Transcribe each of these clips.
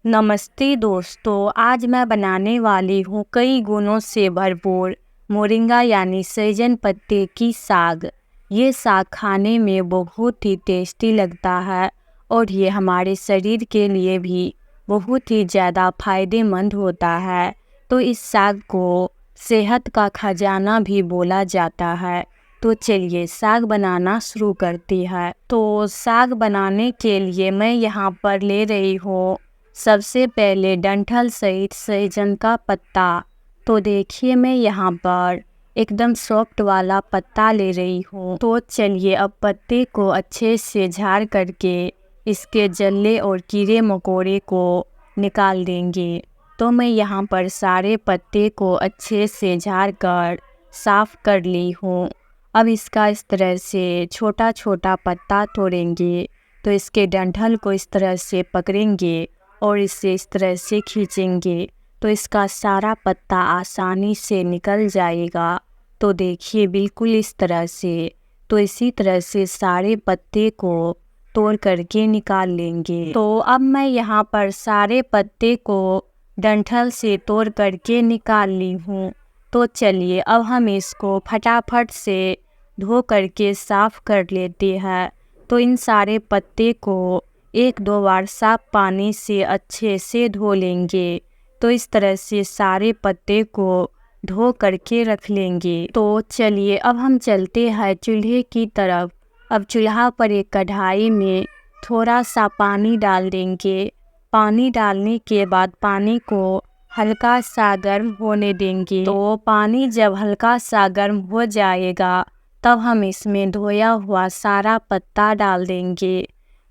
नमस्ते दोस्तों, आज मैं बनाने वाली हूँ कई गुणों से भरपूर मोरिंगा यानी सहजन पत्ते की साग। ये साग खाने में बहुत ही टेस्टी लगता है और ये हमारे शरीर के लिए भी बहुत ही ज़्यादा फायदेमंद होता है। तो इस साग को सेहत का खजाना भी बोला जाता है। तो चलिए साग बनाना शुरू करते हैं। तो साग बनाने के लिए मैं यहाँ पर ले रही हूँ सबसे पहले डंठल सहित सहजन का पत्ता। तो देखिए मैं यहाँ पर एकदम सॉफ्ट वाला पत्ता ले रही हूँ। तो चलिए अब पत्ते को अच्छे से झाड़ करके इसके जल्ले और कीड़े मकोड़े को निकाल देंगे। तो मैं यहाँ पर सारे पत्ते को अच्छे से झाड़ कर साफ कर ली हूँ। अब इसका इस तरह से छोटा छोटा पत्ता तोड़ेंगे। तो इसके डंठल को इस तरह से पकड़ेंगे और इसे इस तरह से खींचेंगे तो इसका सारा पत्ता आसानी से निकल जाएगा। तो देखिए बिल्कुल इस तरह से। तो इसी तरह से सारे पत्ते को तोड़ करके निकाल लेंगे। तो अब मैं यहाँ पर सारे पत्ते को डंठल से तोड़ करके निकाल ली हूँ। तो चलिए अब हम इसको फटाफट से धो करके साफ कर लेते हैं। तो इन सारे पत्ते को 1-2 बार साफ पानी से अच्छे से धो लेंगे। तो इस तरह से सारे पत्ते को धो करके रख लेंगे। तो चलिए अब हम चलते हैं चूल्हे की तरफ। अब चूल्हा पर एक कढ़ाई में थोड़ा सा पानी डाल देंगे। पानी डालने के बाद पानी को हल्का सा गर्म होने देंगे। तो पानी जब हल्का सा गर्म हो जाएगा तब हम इसमें धोया हुआ सारा पत्ता डाल देंगे।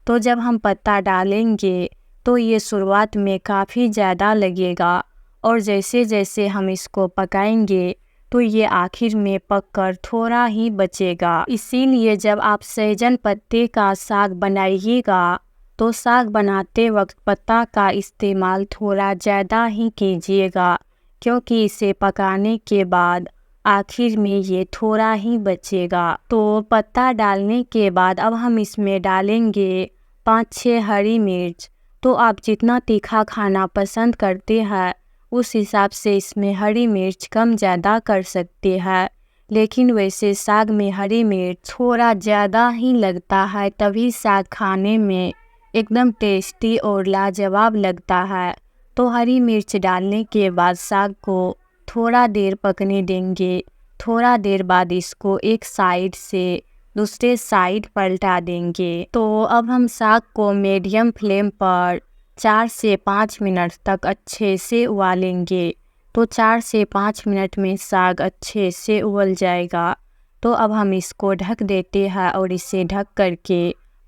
तो जब हम पत्ता डालेंगे तो ये शुरुआत में काफ़ी ज़्यादा लगेगा और जैसे जैसे हम इसको पकाएंगे तो ये आखिर में पककर थोड़ा ही बचेगा। इसीलिए जब आप सहजन पत्ते का साग बनाइएगा तो साग बनाते वक्त पत्ता का इस्तेमाल थोड़ा ज़्यादा ही कीजिएगा, क्योंकि इसे पकाने के बाद आखिर में ये थोड़ा ही बचेगा। तो पत्ता डालने के बाद अब हम इसमें डालेंगे 5-6 हरी मिर्च। तो आप जितना तीखा खाना पसंद करते हैं उस हिसाब से इसमें हरी मिर्च कम ज़्यादा कर सकते हैं, लेकिन वैसे साग में हरी मिर्च थोड़ा ज़्यादा ही लगता है, तभी साग खाने में एकदम टेस्टी और लाजवाब लगता है। तो हरी मिर्च डालने के बाद साग को थोड़ा देर पकने देंगे। थोड़ा देर बाद इसको एक साइड से दूसरे साइड पलटा देंगे। तो अब हम साग को मीडियम फ्लेम पर 4 से 5 मिनट तक अच्छे से उबालेंगे। तो 4 से 5 मिनट में साग अच्छे से उबल जाएगा। तो अब हम इसको ढक देते हैं और इसे ढक करके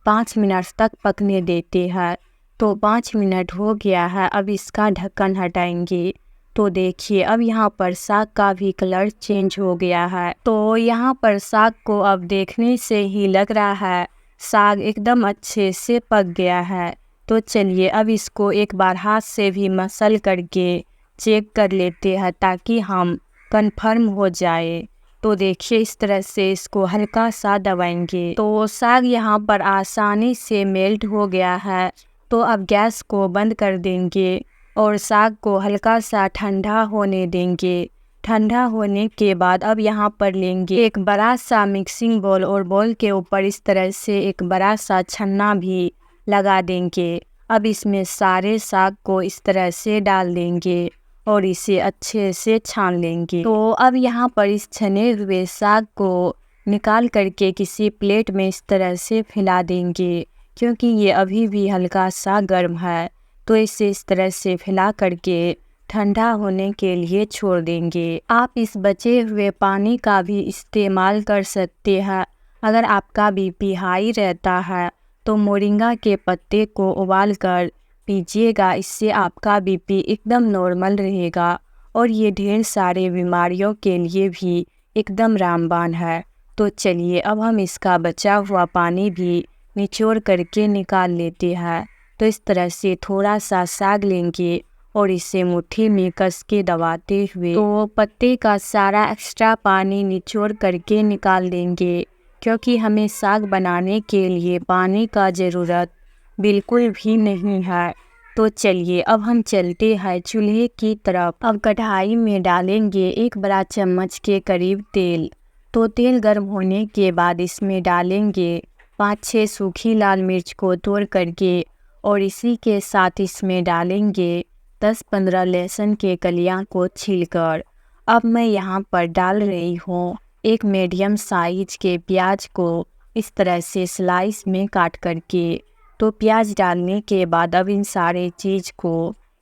5 मिनट तक पकने देते हैं। तो 5 मिनट हो गया है, अब इसका ढक्कन हटाएंगे। तो देखिए अब यहाँ पर साग का भी कलर चेंज हो गया है। तो यहाँ पर साग को अब देखने से ही लग रहा है साग एकदम अच्छे से पक गया है। तो चलिए अब इसको एक बार हाथ से भी मसल करके चेक कर लेते हैं ताकि हम कंफर्म हो जाए। तो देखिए इस तरह से इसको हल्का सा दबाएंगे। तो साग यहाँ पर आसानी से मेल्ट हो गया है। तो अब गैस को बंद कर देंगे और साग को हल्का सा ठंडा होने देंगे। ठंडा होने के बाद अब यहाँ पर लेंगे एक बड़ा सा मिक्सिंग बोल और बोल के ऊपर इस तरह से एक बड़ा सा छन्ना भी लगा देंगे। अब इसमें सारे साग को इस तरह से डाल देंगे और इसे अच्छे से छान लेंगे। तो अब यहाँ पर इस छने हुए साग को निकाल करके किसी प्लेट में इस तरह से फैला देंगे, क्योंकि ये अभी भी हल्का सा गर्म है। तो इसे इस तरह से फैला करके ठंडा होने के लिए छोड़ देंगे। आप इस बचे हुए पानी का भी इस्तेमाल कर सकते हैं। अगर आपका बीपी हाई रहता है तो मोरिंगा के पत्ते को उबाल कर पीजिएगा, इससे आपका बीपी एकदम नॉर्मल रहेगा और ये ढेर सारे बीमारियों के लिए भी एकदम रामबाण है। तो चलिए अब हम इसका बचा हुआ पानी भी निचोड़ करके निकाल लेते हैं। तो इस तरह से थोड़ा सा साग लेंगे और इसे मुट्ठी में कस के दबाते हुए तो पत्ते का सारा एक्स्ट्रा पानी निचोड़ करके निकाल देंगे, क्योंकि हमें साग बनाने के लिए पानी का ज़रूरत बिल्कुल भी नहीं है। तो चलिए अब हम चलते हैं चूल्हे की तरफ। अब कढ़ाई में डालेंगे 1 बड़ा चम्मच के करीब तेल। तो तेल गर्म होने के बाद इसमें डालेंगे 5-6 सूखी लाल मिर्च को तोड़ करके, और इसी के साथ इसमें डालेंगे 10-15 लहसुन के कलियां को छीलकर। अब मैं यहाँ पर डाल रही हूँ 1 मीडियम साइज के प्याज को इस तरह से स्लाइस में काट करके। तो प्याज डालने के बाद अब इन सारे चीज़ को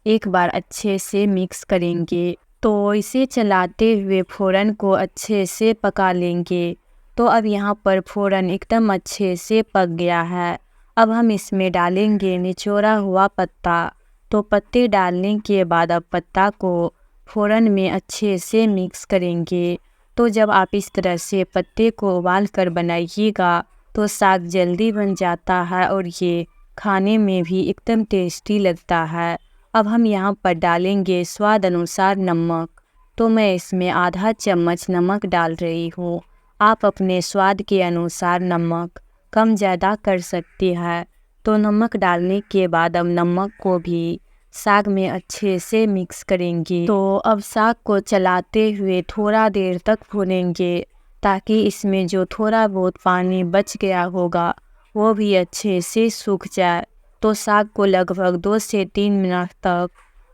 एक बार अच्छे से मिक्स करेंगे। तो इसे चलाते हुए फ़ौरन को अच्छे से पका लेंगे। तो अब यहाँ पर फ़ौरन एकदम अच्छे से पक गया है। अब हम इसमें डालेंगे निचोड़ा हुआ पत्ता। तो पत्ते डालने के बाद अब पत्ता को फ़ौरन में अच्छे से मिक्स करेंगे। तो जब आप इस तरह से पत्ते को उबाल कर बनाइएगा तो साग जल्दी बन जाता है और ये खाने में भी एकदम टेस्टी लगता है। अब हम यहाँ पर डालेंगे स्वाद अनुसार नमक। तो मैं इसमें आधा चम्मच नमक डाल रही हूँ। आप अपने स्वाद के अनुसार नमक कम ज़्यादा कर सकते हैं। तो नमक डालने के बाद अब नमक को भी साग में अच्छे से मिक्स करेंगे। तो अब साग को चलाते हुए थोड़ा देर तक भूनेंगे ताकि इसमें जो थोड़ा बहुत पानी बच गया होगा वो भी अच्छे से सूख जाए। तो साग को लगभग 2 से 3 मिनट तक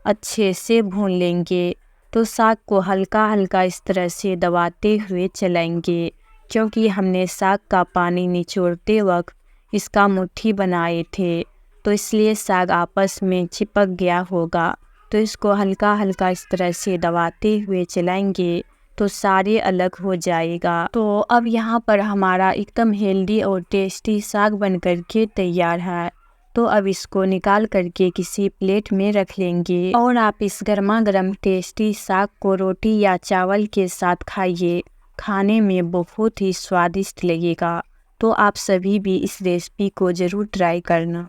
अच्छे से भून लेंगे। तो साग को हल्का हल्का इस तरह से दबाते हुए चलाएंगे, क्योंकि हमने साग का पानी निचोड़ते वक्त इसका मुट्ठी बनाए थे, तो इसलिए साग आपस में चिपक गया होगा। तो इसको हल्का हल्का इस तरह से दबाते हुए चलाएंगे तो सारे अलग हो जाएगा। तो अब यहाँ पर हमारा एकदम हेल्दी और टेस्टी साग बन कर के तैयार है। तो अब इसको निकाल करके किसी प्लेट में रख लेंगे और आप इस गर्मा गर्म टेस्टी साग को रोटी या चावल के साथ खाइए। खाने में बहुत ही स्वादिष्ट लगेगा। तो आप सभी भी इस रेसिपी को ज़रूर ट्राई करना।